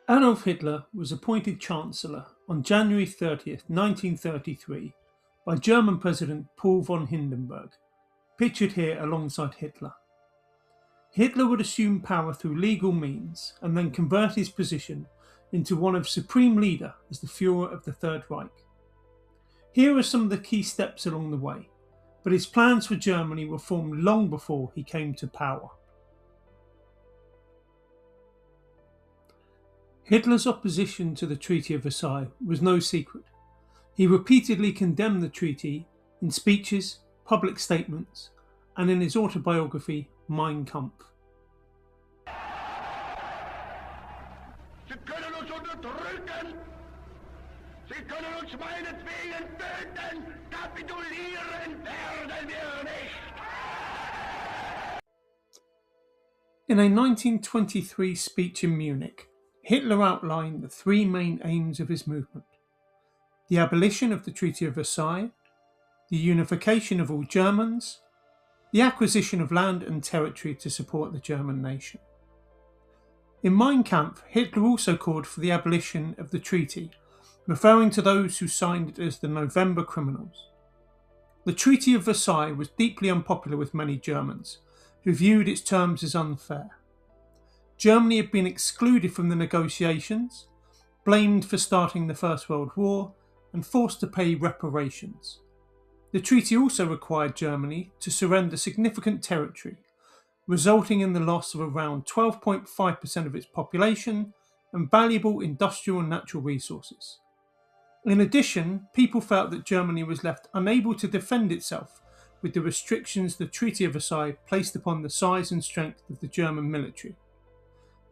Adolf Hitler was appointed Chancellor on January 30th, 1933 by German President Paul von Hindenburg, pictured here alongside Hitler. Hitler would assume power through legal means and then convert his position into one of supreme leader as the Führer of the Third Reich. Here are some of the key steps along the way, but his plans for Germany were formed long before he came to power. Hitler's opposition to the Treaty of Versailles was no secret. He repeatedly condemned the treaty in speeches, public statements, and in his autobiography Mein Kampf. Sie können uns unterdrücken. Sie können uns meinetwegen töten. Kapitulieren werden wir nicht. In a 1923 speech in Munich, Hitler outlined the three main aims of his movement: the abolition of the Treaty of Versailles, the unification of all Germans, the acquisition of land and territory to support the German nation. In Mein Kampf, Hitler also called for the abolition of the treaty, referring to those who signed it as the November criminals. The Treaty of Versailles was deeply unpopular with many Germans, who viewed its terms as unfair. Germany had been excluded from the negotiations, blamed for starting the First World War, and forced to pay reparations. The treaty also required Germany to surrender significant territory, resulting in the loss of around 12.5% of its population and valuable industrial and natural resources. In addition, people felt that Germany was left unable to defend itself with the restrictions the Treaty of Versailles placed upon the size and strength of the German military.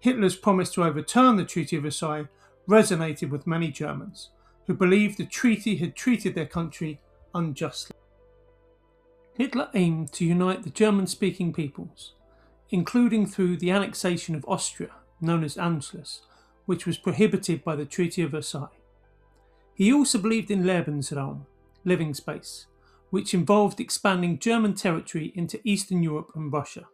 Hitler's promise to overturn the Treaty of Versailles resonated with many Germans, who believed the treaty had treated their country unjustly. Hitler aimed to unite the German-speaking peoples, including through the annexation of Austria, known as Anschluss, which was prohibited by the Treaty of Versailles. He also believed in Lebensraum, living space, which involved expanding German territory into Eastern Europe and Russia.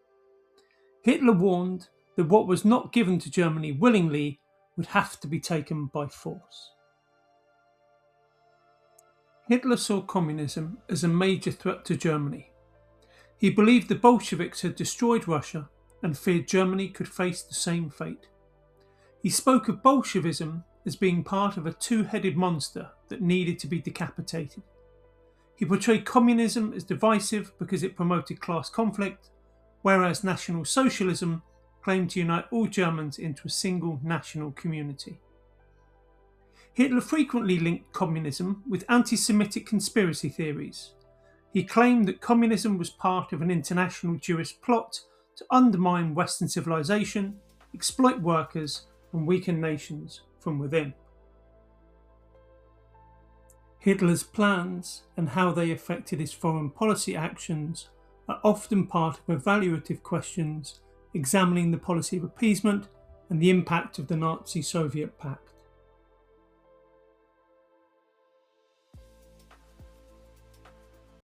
Hitler warned that what was not given to Germany willingly would have to be taken by force. Hitler saw communism as a major threat to Germany. He believed the Bolsheviks had destroyed Russia and feared Germany could face the same fate. He spoke of Bolshevism as being part of a two-headed monster that needed to be decapitated. He portrayed communism as divisive because it promoted class conflict, whereas National Socialism claimed to unite all Germans into a single national community. Hitler frequently linked communism with anti-Semitic conspiracy theories. He claimed that communism was part of an international Jewish plot to undermine Western civilization, exploit workers, and weaken nations from within. Hitler's plans and how they affected his foreign policy actions are often part of evaluative questions examining the policy of appeasement and the impact of the Nazi-Soviet pact.